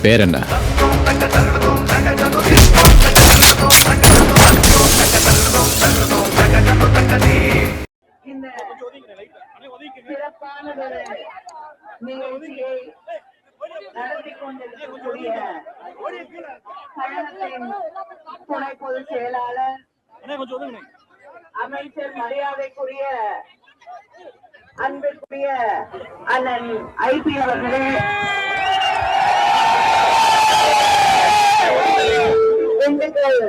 பேர் என்ன? இந்த சிறப்பான நிகழ்ச்சியை நடத்தி கொண்டிருக்கக்கூடிய கழகத்தின் துணை பொதுச் செயலாளர் அமைச்சர் மரியாதைக்குரிய அன்பிற்குரிய அண்ணன் ஐபி அவர்களே, திண்டுக்கல்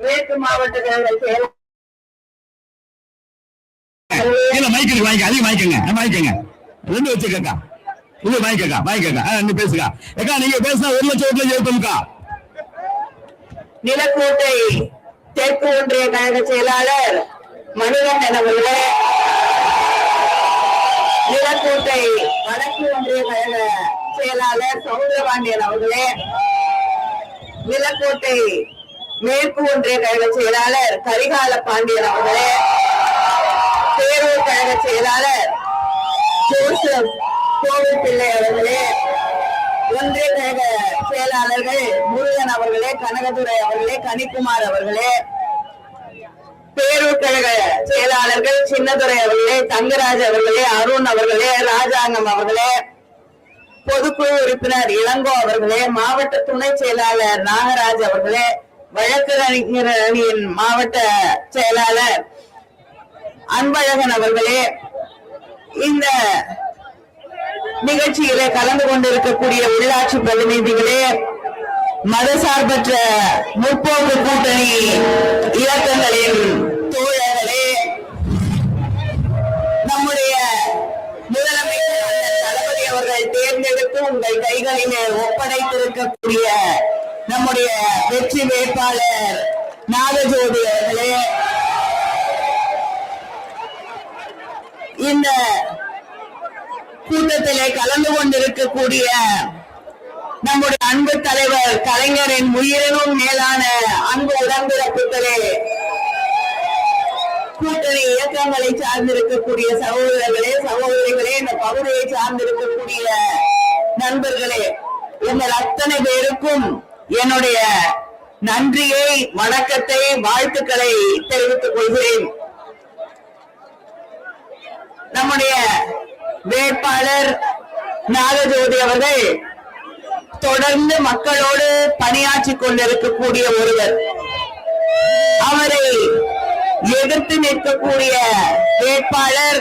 மேற்கு மாவட்ட கழக செயலாளர் நிலக்கோட்டை தெற்கு ஒன்றிய கழக செயலாளர் மணிகண்டன் அவர்களே, நிலக்கோட்டை வடக்கு ஒன்றிய கழக செயலாளர் சௌந்தரபாண்டியன் அவர்களே, நிலக்கோட்டை மேற்கு ஒன்றிய கழக செயலாளர் கரிகால பாண்டியன் அவர்களே, பேரூர் கழக செயலாளர் ஜோசப் கோவில் பிள்ளை அவர்களே, ஒன்றிய கழக செயலாளர்கள் முருகன் அவர்களே, கனகதுரை அவர்களே, கனிக்குமார் அவர்களே, பேரூர் கழக செயலாளர்கள் சின்னதுரை அவர்களே, தங்கராஜ் அவர்களே, அருண் அவர்களே, ராஜாங்கம் அவர்களே, பொதுக்குழு உறுப்பினர் இளங்கோ அவர்களே, மாவட்ட துணை செயலாளர் நாகராஜ் அவர்களே, வழக்கறிஞர் அணியின் மாவட்ட செயலாளர் அன்பழகன் அவர்களே, இந்த நிகழ்ச்சியிலே கலந்து கொண்டிருக்கக்கூடிய உள்ளாட்சி பிரதிநிதிகளே, மதசார்பற்ற முற்போக்கு கூட்டணி இயக்கங்களின் தோழர்களே, நம்முடைய முதலமைச்சர் தளபதி அவர்கள் தேர்ந்தெடுத்து உங்கள் கைகளிலே ஒப்படைத்திருக்கக்கூடிய நம்முடைய வெற்றி வேட்பாளர் நாகஜோதி அவர்களே, இந்த கூட்டத்திலே கலந்து கொண்டிருக்கக்கூடிய நம்முடைய அன்பு தலைவர் கலைஞரின் உயிரினும் மேலான அன்பு உடன்பிறப்புகளே, கூட்டணி இயக்கங்களை சார்ந்திருக்கக்கூடிய சகோதரர்களே, சகோதரிகளே, இந்த பகுதியை சார்ந்திருக்கக்கூடிய நண்பர்களே, உங்கள் அத்தனை பேருக்கும் என்னுடைய நன்றியை, வணக்கத்தை, வாழ்த்துக்களை தெரிவித்துக் கொள்கிறேன். நம்முடைய வேட்பாளர் நாகஜோதி அவர்கள் தொடர்ந்து மக்களோடு பணியாற்றிக் கொண்டிருக்கக்கூடிய ஒருவர். அவரை எதிர்த்து நிற்கக்கூடிய வேட்பாளர்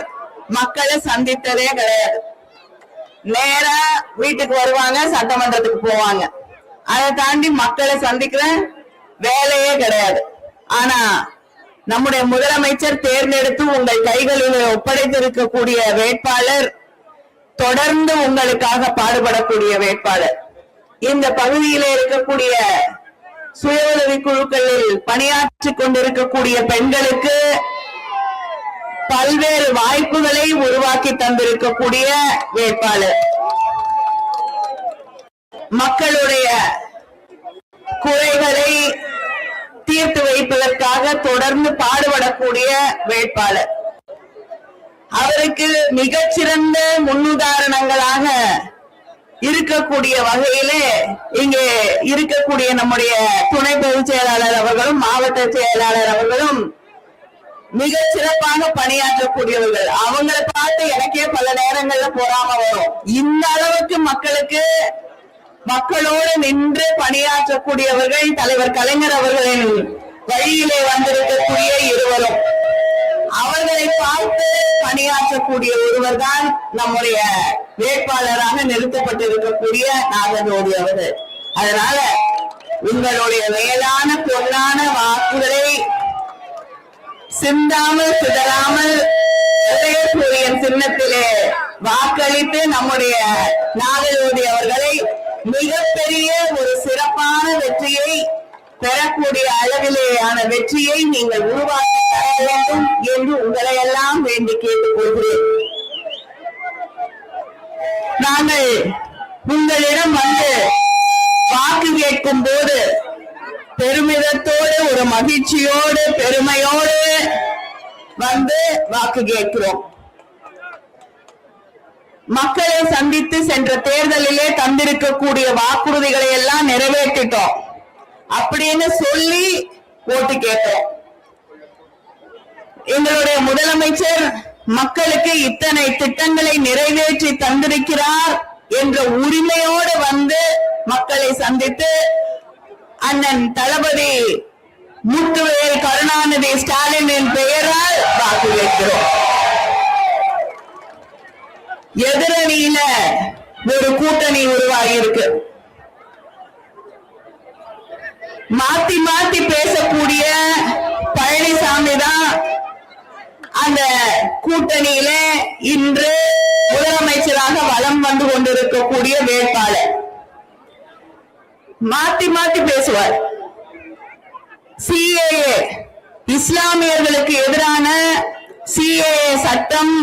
மக்களை சந்தித்ததே கிடையாது. நேரா வீட்டுக்கு வருவாங்க, சட்டமன்றத்துக்கு போவாங்க. அதை தாண்டி மக்களை சந்திக்கிற வேலையே கிடையாது. ஆனா நம்முடைய முதலமைச்சர் தேர்ந்தெடுத்து உங்கள் கைகளில் ஒப்படைத்திருக்கக்கூடிய வேட்பாளர் தொடர்ந்து உங்களுக்காக பாடுபடக்கூடிய வேட்பாளர். இந்த பகுதியில இருக்கக்கூடிய சுய உதவி குழுக்களில் பணியாற்றிக் கொண்டிருக்கக்கூடிய பெண்களுக்கு பல்வேறு வாய்ப்புகளை உருவாக்கி தந்திருக்கக்கூடிய வேட்பாளர். மக்களுடைய குறைகளை தீர்த்து வைப்பதற்காக தொடர்ந்து பாடுபடக்கூடிய வேட்பாளர். அவருக்கு மிகச்சிறந்த முன்னுதாரணங்களாக இருக்கக்கூடிய வகையிலே இங்கே இருக்கக்கூடிய நம்முடைய துணை பொதுச் செயலாளர் அவர்களும் மாவட்ட செயலாளர் அவர்களும் மிக சிறப்பாக பணியாற்றக்கூடியவர்கள். அவங்களை பார்த்து எனக்கே பல நேரங்கள்ல பொறாம வரும். இந்த அளவுக்கு மக்களோடு நின்று பணியாற்றக்கூடியவர்கள் தலைவர் கலைஞர் அவர்களின் வழியிலே வந்திருக்கக்கூடிய இருவரும். அவர்களை பார்த்து பணியாற்றக்கூடிய ஒருவர் தான் நம்முடைய வேட்பாளராக நிறுத்தப்பட்டிருக்கக்கூடிய நாகஜோதி அவர்கள். அதனால உங்களுடைய மேலான பொன்னான வாக்குகளை சிந்தாமல் சிதறாமல் உதயசூரியன் சின்னத்திலே வாக்களித்து நம்முடைய நாகஜோதி அவர்களை மிகப்பெரிய ஒரு சிறப்பான வெற்றியை பெறக்கூடிய அளவிலேயான வெற்றியை நீங்கள் உருவாக்கி தர வேண்டும் என்று உங்களை எல்லாம் வேண்டி கேட்டுக் கொள்கிறேன். நாங்கள் உங்களிடம் வந்து வாக்கு கேட்கும் போது பெருமிதத்தோடு ஒரு மகிழ்ச்சியோடு பெருமையோடு வந்து வாக்கு கேட்கிறோம். மக்களை சந்தித்து சென்ற தேர்தலிலே தந்திருக்கக்கூடிய வாக்குறுதிகளை எல்லாம் நிறைவேற்றிட்டோம் அப்படின்னு சொல்லி ஓட்டு கேட்டோம். எங்களுடைய முதலமைச்சர் மக்களுக்கு இத்தனை திட்டங்களை நிறைவேற்றி தந்திருக்கிறார் என்ற உரிமையோடு வந்து மக்களை சந்தித்து அண்ணன் தளபதி முத்துவேல் கருணாநிதி ஸ்டாலினின் பெயரால் வாக்கு கேட்கிறோம். எதிரணியில ஒரு கூட்டணி உருவாகி இருக்கு. மாத்தி மாத்தி பேசக்கூடிய பழனிசாமி தான் அந்த கூட்டணியில இன்று முதலமைச்சராக வலம் வந்து கொண்டிருக்கக்கூடிய வேட்பாளர். மாத்தி மாத்தி பேசுவார். சிஏஏ இஸ்லாமியர்களுக்கு எதிரான சிஏஏ சட்டம்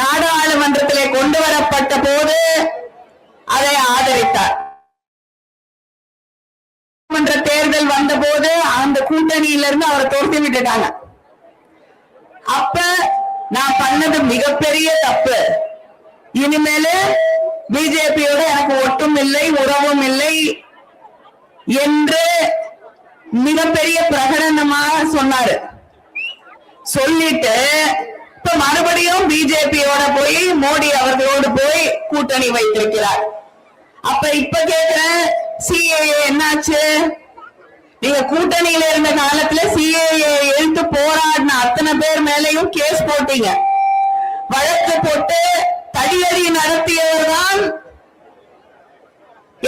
நாடாளுமன்றத்திலே கொண்டு வரப்பட்ட போது அதை ஆதரித்தார். தேர்தல் வந்த போது அந்த கூட்டணியிலிருந்து அவரை துரத்தி விட்டுட்டாங்க. அப்ப நான் பண்ணது மிகப்பெரிய தப்பு, இனிமேல பிஜேபியோட எனக்கு ஒட்டும் இல்லை உறவும் இல்லை என்று மிகப்பெரிய பிரகடனமாக சொன்னாரு. சொல்லிட்டு இப்ப மறுபடியும் பிஜேபியோட போய் மோடி அவர்களோடு போய் கூட்டணி வைத்திருக்கிறார். அப்ப இப்ப கேட்கிற சிஏஏ என்னாச்சு? நீங்க கூட்டணியில இருந்த காலத்துல சிஏஏ எழுத்து போராடின அத்தனை பேர் மேலையும் கேஸ் போட்டீங்க, வழக்கு போட்டு தடியடி நடத்தியவர் தான்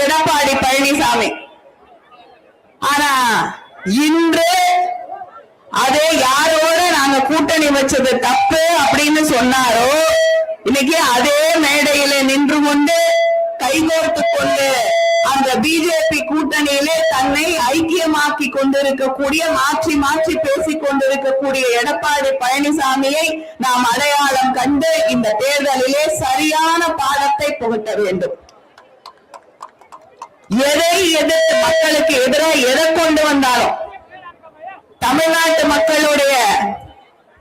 எடப்பாடி பழனிசாமி. ஆனா இன்று அதே யாரோட நாங்க கூட்டணி வச்சது தப்பு அப்படின்னு சொன்னாரோ, இன்னைக்கு அதே மேடையில நின்று கொண்டு கைகோர்த்து கொண்டு அந்த பிஜேபி கூட்டணியிலே தன்னை ஐக்கியமாக்கி கொண்டிருக்கக்கூடிய, மாற்றி மாற்றி பேசிக் கொண்டிருக்கக்கூடிய எடப்பாடி பழனிசாமியை நாம் அடையாளம் கண்டு இந்த தேர்தலிலே சரியான பாடத்தை புகட்ட வேண்டும். எதை எதிர்த்து மக்களுக்கு எதிராக எதை கொண்டு வந்தாலும் தமிழ்நாட்டு மக்களுடைய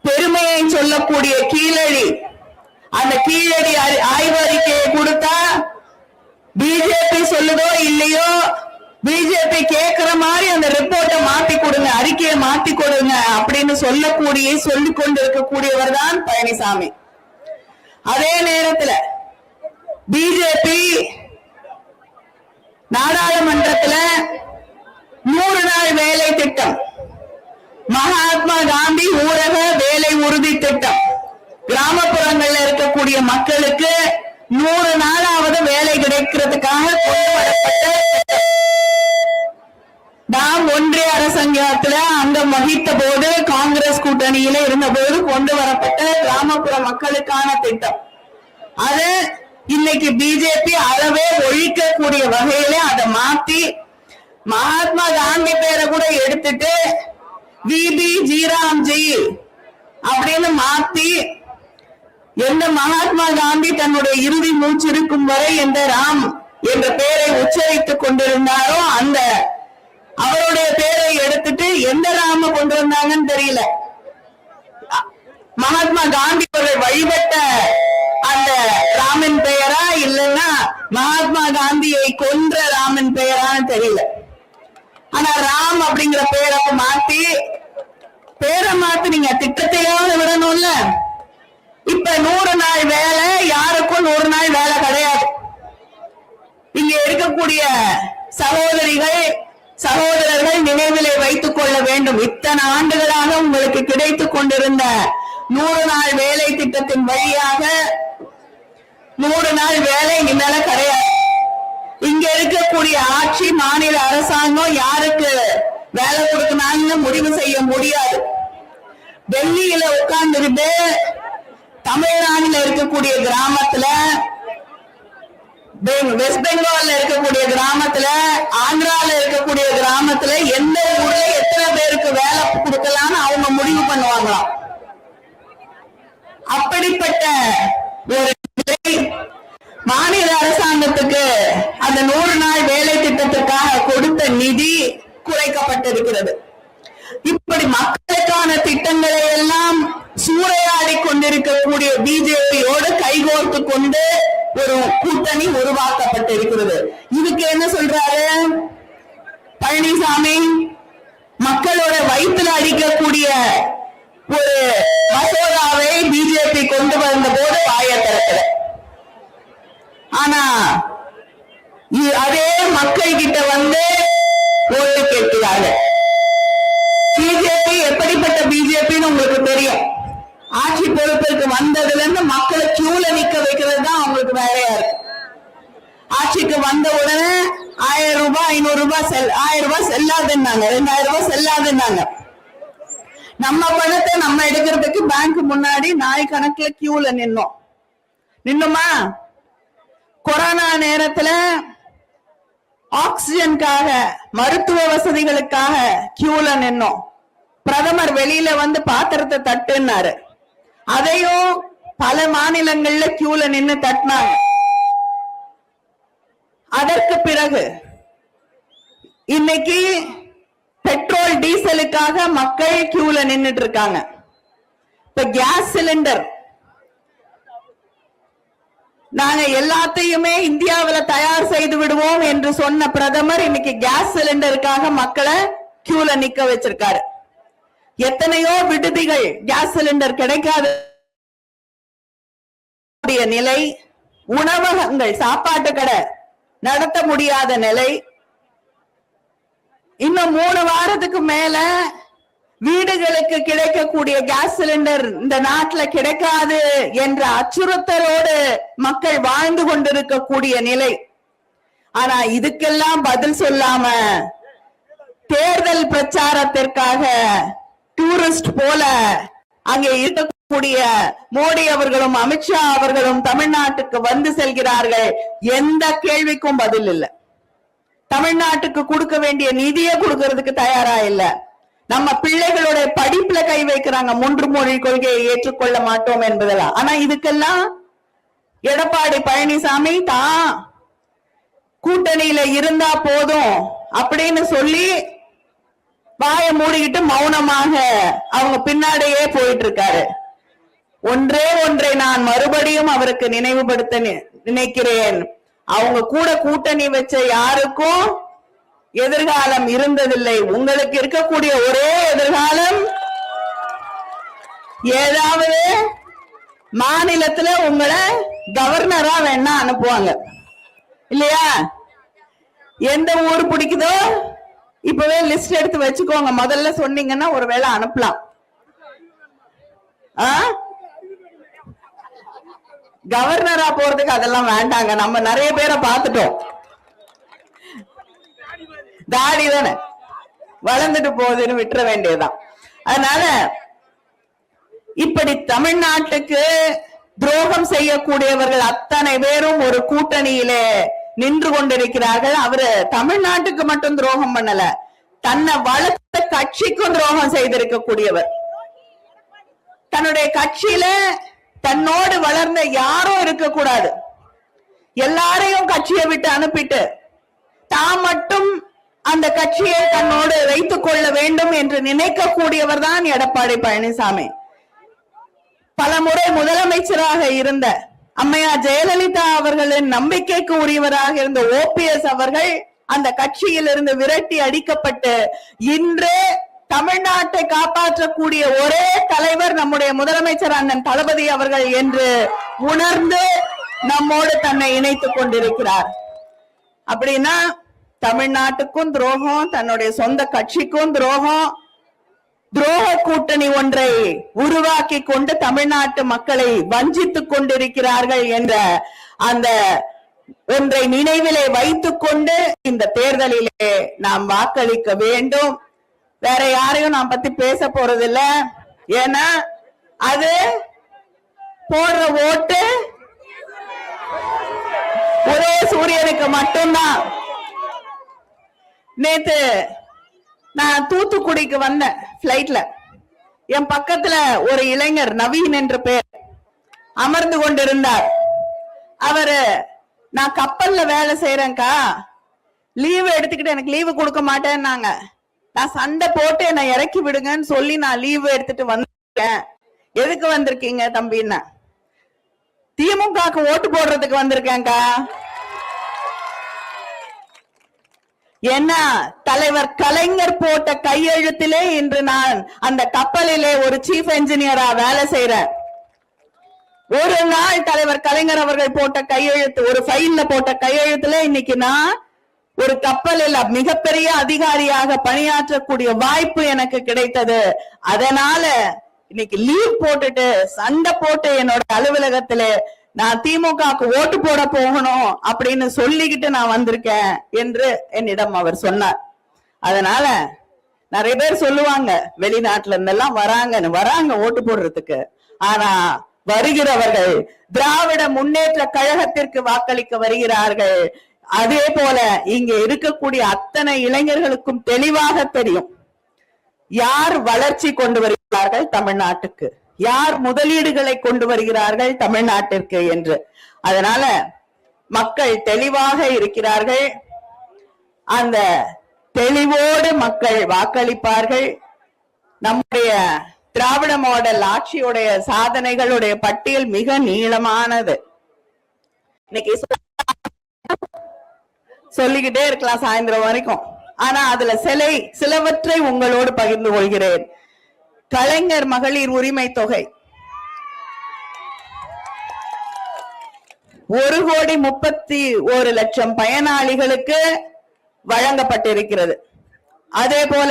பெருமையை சொல்லக்கூடிய கீழடி, அந்த கீழடி ஆய்வறிக்கையை கொடுத்தா பிஜேபி சொல்லுதோ இல்லையோ, பிஜேபி கேட்கிற மாதிரி அந்த ரிப்போர்ட்டை மாத்தி கொடுங்க, அறிக்கையை மாத்தி கொடுங்க அப்படின்னு சொல்லிக் கொண்டிருக்கக்கூடியவர் தான் பழனிசாமி. அதே நேரத்தில் பிஜேபி நாடாளுமன்றத்துல 100 நாள் வேலை திட்டம், மகாத்மா காந்தி ஊரக வேலை உறுதி திட்டம், கிராமப்புறங்கள்ல இருக்கக்கூடிய மக்களுக்கு 100 நாளாவது வேலை கிடைக்கிறதுக்காக கொண்டு வரப்பட்ட திட்டம். நாம் ஒன்றிய அரசாங்கத்துல அங்கம் வகித்த போது, காங்கிரஸ் கூட்டணியில இருந்த போது கொண்டு வரப்பட்ட கிராமப்புற மக்களுக்கான திட்டம். அது இன்னைக்கு பிஜேபி அறவே ஒழிக்கக்கூடிய வகையில அதை மாத்தி மகாத்மா காந்தி பேரை கூட எடுத்துட்டு விபி ஜீராம்ஜி அப்படின்னு மாத்தி, எந்த மகாத்மா காந்தி தன்னுடைய இறுதி மூச்சிருக்கும் வரை எந்த ராம் என்ற பெயரை உச்சரித்துக் கொண்டிருந்தாரோ அந்த அவருடைய பெயரை எடுத்துட்டு எந்த ராம கொண்டு வந்தாங்கன்னு தெரியல. மகாத்மா காந்தி அவர்கள் வழிபட்ட அந்த ராமன் பெயரா இல்லைன்னா மகாத்மா காந்தியை கொன்ற ராமன் பெயரான்னு தெரியல. ஆனா ராம் அப்படிங்கிற பெயரை மாத்தி, பேரை மாத்தி நீங்க திட்டத்தையாவது விடணும்ல. இப்ப 100 நாள் வேலை, யாருக்கும் 100 நாள் வேலை கிடையாது. இங்க இருக்கக்கூடிய சகோதரர்கள் நினைவிலே வைத்துக் கொள்ள வேண்டும். இத்தனை ஆண்டுகளாக உங்களுக்கு கிடைத்துக் கொண்டிருந்த 100 நாள் வேலை திட்டத்தின் வழியாக 100 நாள் வேலை இனிமேல கிடையாது. இங்க இருக்கக்கூடிய ஆட்சி, மாநில அரசாங்கம் யாருக்கு வேலை கொடுக்கணும்னு முடிவு செய்ய முடியாது. டெல்லியில உட்கார்ந்துகிட்டு தமிழ்நாடுல இருக்கக்கூடிய கிராமத்துல, வெஸ்ட் பெங்கால்ல இருக்கக்கூடிய கிராமத்துல, ஆந்திரால இருக்கக்கூடிய கிராமத்துல எந்த ஊர்ல எத்தனை பேருக்கு வேலை கொடுக்கலாம்னு அவங்க முடிவு பண்ணுவாங்களாம். அப்படிப்பட்ட ஒரு மாநில அரசாங்கத்துக்கு அந்த 100 நாள் வேலை திட்டத்திற்காக கொடுத்த நிதி குறைக்கப்பட்டிருக்கிறது. இப்படி மக்களுக்கான திட்டங்களை எல்லாம் சூறையாடி கொண்டிருக்க இருக்கக்கூடிய பிஜேபியோடு கைகோர்த்து கொண்டு ஒரு கூட்டணி உருவாக்கப்பட்டிருக்கிறது. இதுக்கு என்ன சொல்றாரு பழனிசாமி? மக்களோட வயிற்றுல அடிக்கக்கூடிய ஒரு மசோதாவை பிஜேபி கொண்டு வந்த போது வாய திறக்கல. ஆனா அதே மக்கள் கிட்ட வந்து ஓட்டு கேட்கிறாங்க. பிஜேபி எப்படிப்பட்ட பிஜேபின்னு உங்களுக்கு தெரியும். ஆட்சி பொறுப்பிற்கு வந்ததுல இருந்து மக்களை கியூல நிக்க வைக்கிறது தான் அவங்களுக்கு வேலையா இருக்கு. ஆட்சிக்கு வந்த உடனே 1000 ரூபாய் 500 ரூபாய் 1000 ரூபாய் செல்லாதுன்னாங்க, 2000 ரூபாய் செல்லாதுன்னாங்க. நம்ம பணத்தை நம்ம எடுக்கிறதுக்கு பேங்க் முன்னாடி நாய் கணக்குல கியூல நின்னுமா? கொரோனா நேரத்துல ஆக்சிஜனுக்காக மருத்துவ வசதிகளுக்காக கியூல நின்னோம். பிரதமர் வெளியில வந்து பாத்திரத்தை தட்டுனாரு. அதையும் பல மாநிலங்கள்ல கியூல நின்னு தட்டினாங்க. அதற்கு பிறகு இன்னைக்கு பெட்ரோல் டீசலுக்காக மக்கள் கியூல நின்னுட்டு இருக்காங்க. இப்ப கேஸ் சிலிண்டர் நாங்க எல்லாத்தையுமே இந்தியாவில் தயார் செய்து விடுவோம் என்று சொன்ன பிரதமர் இன்னைக்கு கேஸ் சிலிண்டருக்காக மக்களை கியூல நிக்க வச்சிருக்காரு. எத்தனையோ விடுதிகள் கேஸ் சிலிண்டர் கிடைக்காத நிலை, உணவகங்கள் சாப்பாட்டு கடை நடத்த முடியாத நிலை. இன்னும் 3 வாரத்துக்கு மேல வீடுகளுக்கு கிடைக்கக்கூடிய கேஸ் சிலிண்டர் இந்த நாட்டில் கிடைக்காது என்ற அச்சுறுத்தலோடு மக்கள் வாழ்ந்து கொண்டிருக்கக்கூடிய நிலை. ஆனா இதுக்கெல்லாம் பதில் சொல்லாம தேர்தல் பிரச்சாரத்திற்காக டூரிஸ்ட் போல அங்கே இருக்கக்கூடிய மோடி அவர்களும் அமித்ஷா அவர்களும் தமிழ்நாட்டுக்கு வந்து செல்கிறார்கள். எந்த கேள்விக்கும் பதில் இல்லை. தமிழ்நாட்டுக்கு கொடுக்க வேண்டிய நிதியை கொடுக்கறதுக்கு தயாரா இல்ல. நம்ம பிள்ளைகளுடைய படிப்புல கை வைக்கிறாங்க. 3 மொழி கொள்கையை ஏற்றுக்கொள்ள மாட்டோம் என்பதெல்லாம். ஆனா இதுக்கெல்லாம் எடப்பாடி பழனிசாமி தான் கூட்டணியில இருந்தா போதும் அப்படின்னு சொல்லி வாய மூடிக்கிட்டு மௌனமாக அவங்க பின்னாடியே போயிட்டு இருக்காரு. ஒன்றை நான் மறுபடியும் அவருக்கு நினைவுபடுத்த நினைக்கிறேன். அவங்க கூட கூட்டணி வச்ச யாருக்கும் எதிர்காலம் இருந்ததில்லை. உங்களுக்கு இருக்கக்கூடிய ஒரே எதிர்காலம் ஏதாவது மாநிலத்துல உங்களை கவர்னரா வேணா அனுப்புவாங்க இல்லையா? எந்த ஊர் பிடிக்குதோ இப்பவே லிஸ்ட் எடுத்து வச்சுக்கோங்க. முதல்ல சொன்னீங்கன்னா ஒருவேளை அனுப்பலாம். கவர்னரா போறதுக்கு அதெல்லாம் வேண்டாங்க. நம்ம நிறைய பேரை பார்த்துட்டோம். தாடி தானே வளர்ந்துட்டு போகுதுன்னு விட்டுற வேண்டியதுதான். அதனால இப்படி தமிழ்நாட்டுக்கு துரோகம் செய்யக்கூடியவர்கள் அத்தனை பேரும் ஒரு கூட்டணியிலே நின்று கொண்டிருக்கிறார்கள். அவரு தமிழ்நாட்டுக்கு மட்டும் துரோகம் பண்ணல, தன்னை வளர்த்த கட்சிக்கும் துரோகம் செய்திருக்கக்கூடியவர். தன்னுடைய கட்சியில தன்னோடு வளர்ந்த யாரும் இருக்கக்கூடாது, எல்லாரையும் கட்சியை விட்டு அனுப்பிட்டு தான் மட்டும் அந்த கட்சியை தன்னோடு வைத்துக் கொள்ள வேண்டும் என்று நினைக்கக்கூடியவர் தான் எடப்பாடி பழனிசாமி. பல முறை முதலமைச்சராக இருந்த அம்மையார் ஜெயலலிதா அவர்களின் நம்பிக்கைக்கு உரியவராக இருந்த OPS அவர்கள் அந்த கட்சியில் இருந்து விரட்டி அடிக்கப்பட்டு இன்று தமிழ்நாட்டை காப்பாற்றக்கூடிய ஒரே தலைவர் நம்முடைய முதலமைச்சர் அண்ணன் தளபதி அவர்கள் என்று உணர்ந்து நம்மோடு தன்னை இணைத்துக் கொண்டிருக்கிறார். அப்படின்னா தமிழ்நாட்டுக்கும் துரோகம், தன்னுடைய சொந்த கட்சிக்கும் துரோகம், துரோக கூட்டணி ஒன்றை உருவாக்கி கொண்டு தமிழ்நாட்டு மக்களை வஞ்சித்துக் கொண்டிருக்கிறார்கள் என்ற அந்த ஒன்றை நினைவிலே வைத்துக் கொண்டு இந்த தேர்தலிலே நாம் வாக்களிக்க வேண்டும். வேற யாரையும் நான் பத்தி பேச போறதில்ல. ஏன்னா அது போடுற ஓட்டு ஒரே சூரியனுக்கு மட்டும்தான். நேத்து நான் தூத்துக்குடிக்கு வந்தேன் பிளைட்ல. என் பக்கத்துல ஒரு இளைஞர் நவீன் என்ற பெயர் அமர்ந்து கொண்டிருந்தார். அவரு நான் கப்பல்ல வேலை செய்யறேன்க்கா, லீவு எடுத்துக்கிட்டு எனக்கு லீவு கொடுக்க மாட்டேன்னாங்க. நான் சண்டை போட்டு என்னை இறக்கி விடுங்கன்னு சொல்லி நான் லீவு எடுத்துட்டு வந்தேன். எதுக்கு வந்திருக்கீங்க தம்பின்னா, திமுகவுக்கு ஓட்டு போடுறதுக்கு வந்திருக்கேங்க. ஏன்னா தலைவர் கலைஞர் போட்ட கையெழுத்திலே இன்று நான் அந்த கப்பலிலே ஒரு சீஃப் என்ஜினியரா வேலை செய்யறேன். ஒரு நாள் தலைவர் கலைஞர் அவர்கள் போட்ட கையெழுத்து, ஒரு ஃபைல்ல போட்ட கையெழுத்துல இன்னைக்கு நான் ஒரு கப்பலில் மிகப்பெரிய அதிகாரியாக பணியாற்றக்கூடிய வாய்ப்பு எனக்கு கிடைத்தது. அதனால இன்னைக்கு லீவ் போட்டுட்டு சண்டை போட்டு என்னோட அலுவலகத்துல நான் திமுகவுக்கு ஓட்டு போட போகணும் அப்படின்னு சொல்லிக்கிட்டு நான் வந்திருக்கேன் என்று என்னிடம் அவர் சொன்னார். அதனால நிறைய பேர் சொல்லுவாங்க வெளிநாட்டுல இருந்தெல்லாம் வராங்க ஓட்டு போடுறதுக்கு. ஆனா வருகிறவர்கள் திராவிட முன்னேற்ற கழகத்திற்கு வாக்களிக்க வருகிறார்கள். அதே போல இங்க இருக்கக்கூடிய அத்தனை இளைஞர்களுக்கும் தெளிவாக தெரியும் யார் வளர்ச்சி கொண்டு வருகிறார்கள் தமிழ்நாட்டுக்கு, யார் முதலீடுகளை கொண்டு வருகிறார்கள் தமிழ்நாட்டிற்கு என்று. அதனால மக்கள் தெளிவாக இருக்கிறார்கள். அந்த தெளிவோடு மக்கள் வாக்களிப்பார்கள். நம்முடைய திராவிட மாடல் ஆட்சியுடைய சாதனைகளுடைய பட்டியல் மிக நீளமானது. இன்னைக்கு சொல்லிக்கிட்டே இருக்கலாம் சாயந்தரம் வரைக்கும். ஆனா அதுல சிலவற்றை உங்களோடு பகிர்ந்து கொள்கிறேன். கலைஞர் மகளிர் உரிமை தொகை 1,31,00,000 பயனாளிகளுக்கு வழங்கப்பட்டிருக்கிறது. அதே போல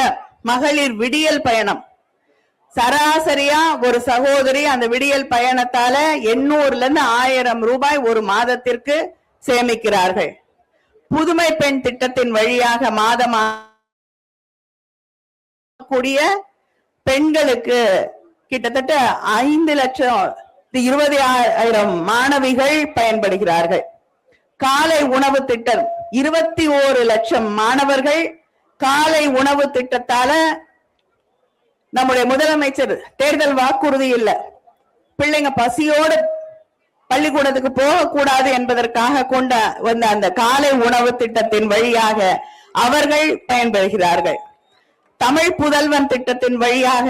மகளிர் விடியல் பயணம் சராசரியா ஒரு சகோதரி அந்த விடியல் பயணத்தால 800 இருந்து 1000 ரூபாய் ஒரு மாதத்திற்கு சேமிக்கிறார்கள். புதுமை பெண் திட்டத்தின் வழியாக மாதமா கூடிய பெண்களுக்கு கிட்டத்தட்ட 5,20,000 மாணவிகள் பயன்படுகிறார்கள். காலை உணவு திட்டம் 21 லட்சம் மாணவர்கள் காலை உணவு திட்டத்தால நம்முடைய முதலமைச்சர் தேர்தல் வாக்குறுதி இல்ல, பிள்ளைங்க பசியோடு பள்ளிக்கூடத்துக்கு போகக்கூடாது என்பதற்காக கொண்ட வந்த அந்த காலை உணவு திட்டத்தின் வழியாக அவர்கள் பயன்பெறுகிறார்கள். தமிழ் புதல்வன் திட்டத்தின் வழியாக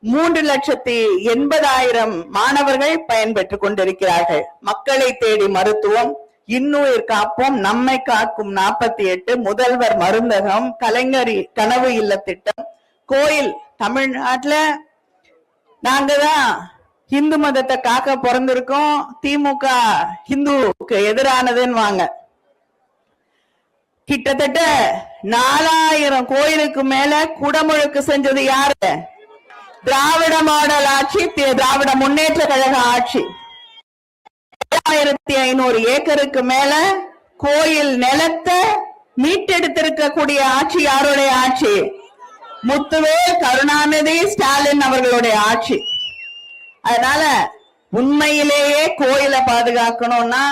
3,80,000 மாணவர்கள் பயன்பெற்றுக் கொண்டிருக்கிறார்கள். மக்களை தேடி மருத்துவம், இன்னுயிர் காப்போம், நம்மை காக்கும் 48, முதல்வர் மருந்தகம், கலைஞர் கனவு இல்ல திட்டம், கோயில். தமிழ்நாட்டுல நாங்க தான் இந்து மதத்தை காக்க பிறந்திருக்கோம். திமுக இந்துக்கு எதிரானதுன்னு வாங்க. கிட்டத்தட்ட 4,000 கோயிலுக்கு மேல குடமுழுக்கு செஞ்சது யாரு? திராவிட மாடல் ஆட்சி, திராவிட முன்னேற்ற கழக ஆட்சி. 7,500 ஏக்கருக்கு மேல கோயில் நிலத்தை மீட்டெடுத்திருக்கக்கூடிய ஆட்சி யாருடைய ஆட்சி? முத்துவேல் கருணாநிதி ஸ்டாலின் அவர்களுடைய ஆட்சி. அதனால உண்மையிலேயே கோயிலை பாதுகாக்கணும்னா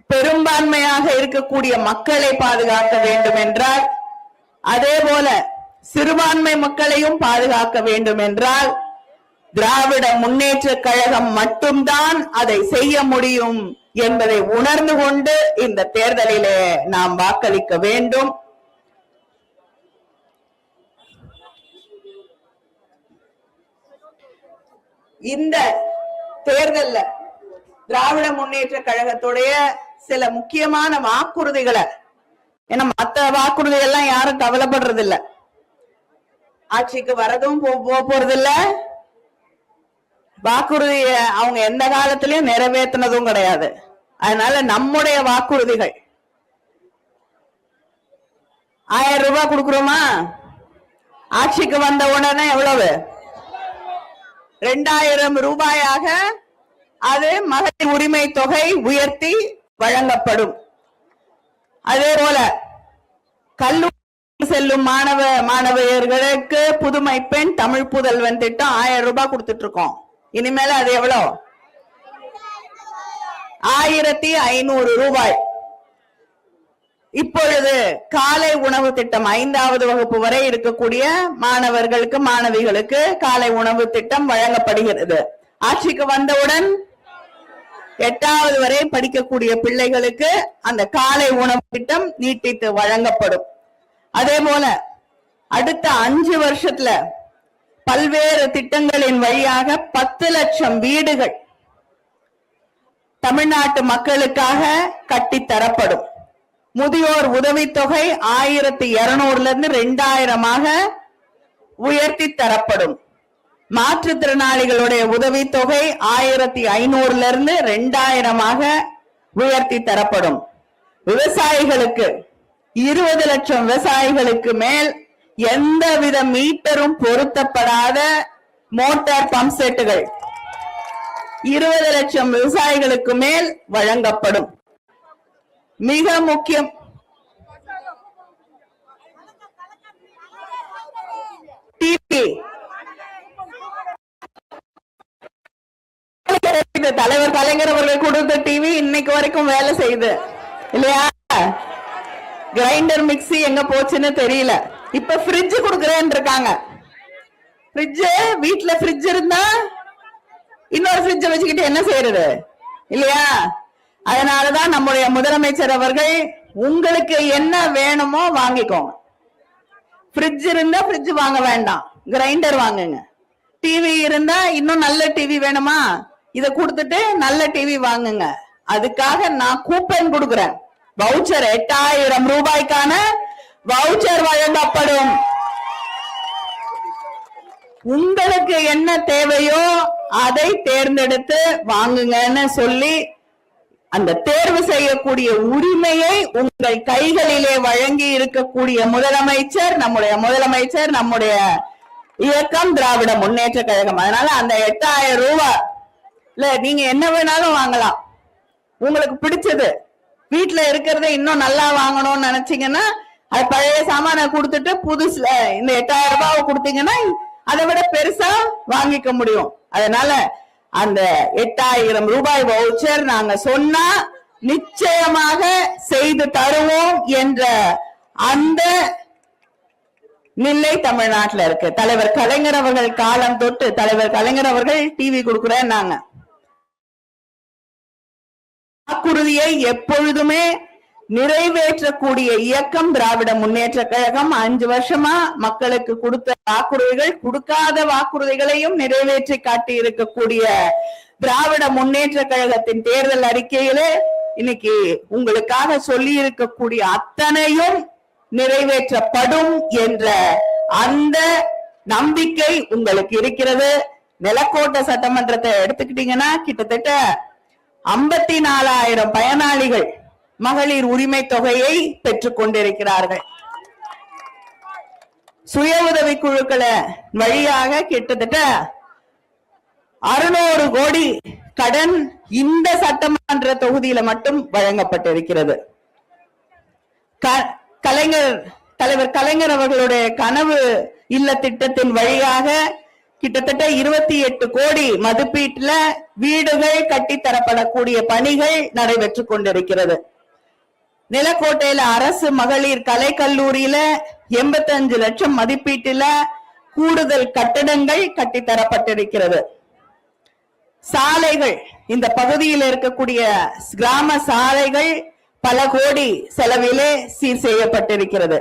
பெரும்பான்மையாக இருக்கக்கூடிய மக்களை பாதுகாக்க வேண்டும் என்றால், அதே போல சிறுபான்மை மக்களையும் பாதுகாக்க வேண்டும் என்றால் திராவிட முன்னேற்ற கழகம் மட்டும்தான் அதை செய்ய முடியும் என்பதை உணர்ந்து கொண்டு இந்த தேர்தலிலே நாம் வாக்களிக்க வேண்டும். இந்த தேர்தல்ல திராவிட முன்னேற்ற கழகத்துடைய சில முக்கியமான வாக்குறுதிகளை, ஏன்னா மத்த வாக்குறுதிகள் எல்லாம் யாரும் கவலைப்படுறது இல்ல, ஆட்சிக்கு வரதும் போறது இல்ல, வாக்குறுதிய அவங்க எந்த காலத்திலயும் நிறைவேற்றினதும் கிடையாது. அதனால நம்முடைய வாக்குறுதிகள் 1000 ரூபாய் கொடுக்கிறோமா? ஆட்சிக்கு வந்த உடனே எவ்வளவு? 2,000 ரூபாயாக அது மகளிர் உரிமை தொகை உயர்த்தி வழங்கப்படும். அதே போல கல்லூரி செல்லும் மாணவியர்களுக்கு புதுமை பெண் தமிழ் புதல்வன் திட்டம் 1000 ரூபாய் கொடுத்துட்டு இருக்கோம். இனிமேல அது எவ்வளவு? 1,500 ரூபாய். இப்பொழுது காலை உணவு திட்டம் 5வது வகுப்பு வரை இருக்கக்கூடிய மாணவர்களுக்கு மாணவிகளுக்கு காலை உணவு திட்டம் வழங்கப்படுகிறது. ஆட்சிக்கு வந்தவுடன் 8வது வரை படிக்கக்கூடிய பிள்ளைகளுக்கு அந்த காலை உணவு திட்டம் நீட்டித்து வழங்கப்படும். அதே போல அடுத்த 5 வருஷத்துல பல்வேறு திட்டங்களின் வழியாக 10 லட்சம் வீடுகள் தமிழ்நாட்டு மக்களுக்காக கட்டித்தரப்படும். முதியோர் உதவித்தொகை 1200 இருந்து 2000 உயர்த்தி தரப்படும். மாற்றுத்திறனாளிகளுடைய உதவித்தொகை 1500 இருந்து 2000 உயர்த்தி தரப்படும். விவசாயிகளுக்கு 20 லட்சம் விவசாயிகளுக்கு மேல் எந்தவித மீட்டரும் பொருத்தப்படாத மோட்டார் பம்ப் செட்டுகள் 20 லட்சம் விவசாயிகளுக்கு மேல் வழங்கப்படும். மிக முக்கியம், டிவி தலைவர் கலைஞர் அவர்கள் கொடுத்த டிவி இன்னைக்கு வரைக்கும் வேலை செய்யுது இல்லையா? கிரைண்டர் மிக்ஸி எங்க போச்சுன்னு தெரியல. இப்ப ஃப்ரிட்ஜ் கொடுக்கறேன்னு இருக்காங்க. ஃப்ரிட்ஜ் வீட்டுல ஃப்ரிட்ஜ் இருந்தா இன்னொரு ஃப்ரிட்ஜ் வச்சுக்கிட்டு என்ன செய்யறது இல்லையா? அதனாலதான் நம்முடைய முதலமைச்சர் அவர்கள் உங்களுக்கு என்ன வேணுமோ வாங்கிக்கோங்க. ஃப்ரிட்ஜ் இருந்தா ஃப்ரிட்ஜ் வாங்க வேண்டாம், கிரைண்டர் வாங்குங்க. டிவி இருந்தா இன்னும் நல்ல டிவி வேணுமா, இத கொடுத்துட்டு நல்ல டிவி வாங்குங்க. அதுக்காக நான் கூப்பன் கொடுக்கிறேன். வவுச்சர் 8000 ரூபாய்க்கான வவுச்சர் வழங்கப்படும். உங்களுக்கு என்ன தேவையோ அதை தேர்ந்தெடுத்து வாங்குங்கன்னு சொல்லி அந்த தேர்வு செய்யக்கூடிய உரிமையை உங்கள் கைகளிலே வழங்கி இருக்கக்கூடிய முதலமைச்சர் நம்முடைய இயக்கம் திராவிட முன்னேற்ற கழகம். அதனால அந்த 8000 ரூபாய் நீங்க என்ன வேணாலும் வாங்கலாம். உங்களுக்கு பிடிச்சது வீட்டுல இருக்கிறத இன்னும் நல்லா வாங்கணும்னு நினைச்சீங்கன்னா அது பழைய சாமான கொடுத்துட்டு புதுசுல இந்த 8000 ரூபாய் கொடுத்தீங்கன்னா அதை விட பெருசா வாங்கிக்க முடியும். அதனால அந்த 8000 ரூபாய் வவுச்சர் நாங்க சொன்னா நிச்சயமாக செய்து தருவோம் என்ற அந்த நிலை தமிழ்நாட்டில் இருக்கு. தலைவர் கலைஞர் அவர்கள் காலம் தொட்டு தலைவர் கலைஞர் அவர்கள் டிவி கொடுக்குறேன்னாங்க. வாக்குறுதியை எப்பொழுதுமே நிறைவேற்றக்கூடிய இயக்கம் திராவிட முன்னேற்ற கழகம். 5 வருஷமா மக்களுக்கு கொடுத்த வாக்குறுதிகள், கொடுக்காத வாக்குறுதிகளையும் நிறைவேற்றி காட்டி இருக்கக்கூடிய திராவிட முன்னேற்ற கழகத்தின் தேர்தல் அறிக்கையிலே இன்னைக்கு உங்களுக்காக சொல்லி இருக்கக்கூடிய அத்தனையும் நிறைவேற்றப்படும் என்ற அந்த நம்பிக்கை உங்களுக்கு இருக்கிறது. நிலக்கோட்டை சட்டமன்றத்தை எடுத்துக்கிட்டீங்கன்னா கிட்டத்தட்ட 54,000 பயனாளிகள் மகளிர் உரிமை தொகையை பெற்றுக் கொண்டிருக்கிறார்கள். சுய உதவி குழுக்களை வழியாக கிட்டத்தட்ட 600 கோடி கடன் இந்த சட்டமன்ற தொகுதியில மட்டும் வழங்கப்பட்டிருக்கிறது. தலைவர் கலைஞர் அவர்களுடைய கனவு இல்ல திட்டத்தின் வழியாக கிட்டத்தட்ட 28 கோடி மதிப்பீட்டுல வீடுகள் கட்டித்தரப்படக்கூடிய பணிகள் நடைபெற்றுக் கொண்டிருக்கிறது. நிலக்கோட்டையில அரசு மகளிர் கலை கல்லூரியில 85 லட்சம் மதிப்பீட்டுல கூடுதல் கட்டடங்கள் கட்டித்தரப்பட்டிருக்கிறது. சாலைகள், இந்த பகுதியில் இருக்கக்கூடிய கிராம சாலைகள் பல கோடி செலவிலே சீர் செய்யப்பட்டிருக்கிறது.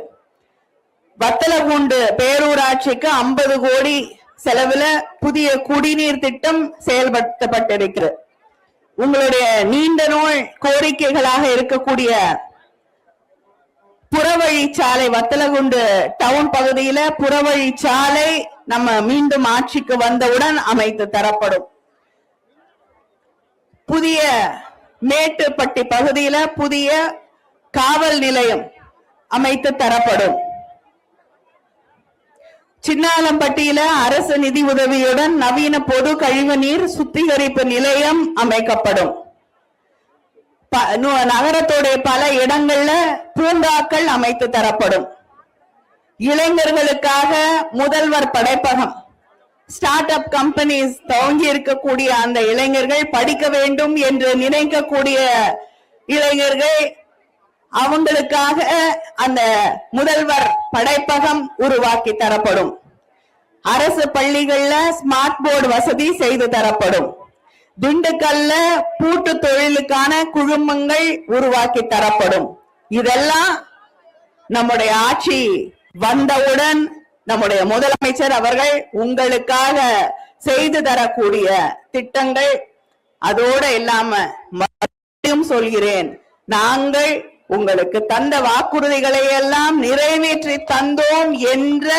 வத்தலகுண்டு பேரூராட்சிக்கு 50 கோடி செலவுல புதிய குடிநீர் திட்டம் செயல்படுத்தப்பட்டிருக்கிறது. உங்களுடைய நீண்ட நாள் கோரிக்கைகளாக இருக்கக்கூடிய புறவழிச்சாலை, வத்தலகுண்டு டவுன் பகுதியில புறவழிச்சாலை நம்ம மீண்டும் ஆட்சிக்கு வந்தவுடன் அமைத்து தரப்படும். புதிய மேட்டுப்பட்டி பகுதியில புதிய காவல் நிலையம் அமைத்து தரப்படும். சின்னாலம்பட்டியில அரசு நிதி உதவியுடன் நவீன பொது கழிவுநீர் சுத்திகரிப்பு நிலையம் அமைக்கப்படும். நகரத்துடைய பல இடங்கள்ல பூங்காக்கள் அமைத்து தரப்படும். இளைஞர்களுக்காக முதல்வர் படைப்பகம், ஸ்டார்ட் அப் கம்பெனிஸ் துவங்கி இருக்கக்கூடிய அந்த இளைஞர்கள், படிக்க வேண்டும் என்று நினைக்கக்கூடிய இளைஞர்கள், அவங்களுக்காக அந்த முதல்வர் படைப்பகம் உருவாக்கி தரப்படும். அரசு பள்ளிகள்ல ஸ்மார்ட் போர்டு வசதி செய்து தரப்படும். திண்டுக்கல்ல பூட்டு தொழிலுக்கான குழுமங்கள் உருவாக்கி தரப்படும். இதெல்லாம் நம்முடைய ஆட்சி வந்தவுடன் நம்முடைய முதலமைச்சர் அவர்கள் உங்களுக்காக செய்து தரக்கூடிய திட்டங்கள் அதோட இல்லாம மறுபடியும் சொல்கிறேன், நாங்கள் உங்களுக்கு தந்த வாக்குறுதிகளை எல்லாம் நிறைவேற்றி தந்தோம் என்ற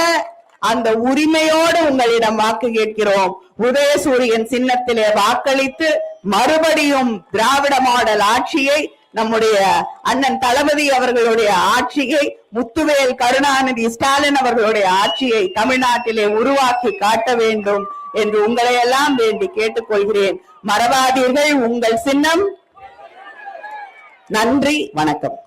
அந்த உரிமையோடு உங்களிடம் வாக்கு கேட்கிறோம். உதயசூரியன் சின்னத்திலே வாக்களித்து மறுபடியும் திராவிட மாடல் ஆட்சியை, நம்முடைய அண்ணன் தளபதி அவர்களுடைய ஆட்சியை, முத்துவேல் கருணாநிதி ஸ்டாலின் அவர்களுடைய ஆட்சியை தமிழ்நாட்டிலே உருவாக்கி காட்ட வேண்டும் என்று உங்களை எல்லாம் வேண்டி கேட்டுக்கொள்கிறேன். மறவாதீர்கள், உங்கள் சின்னம். நன்றி, வணக்கம்.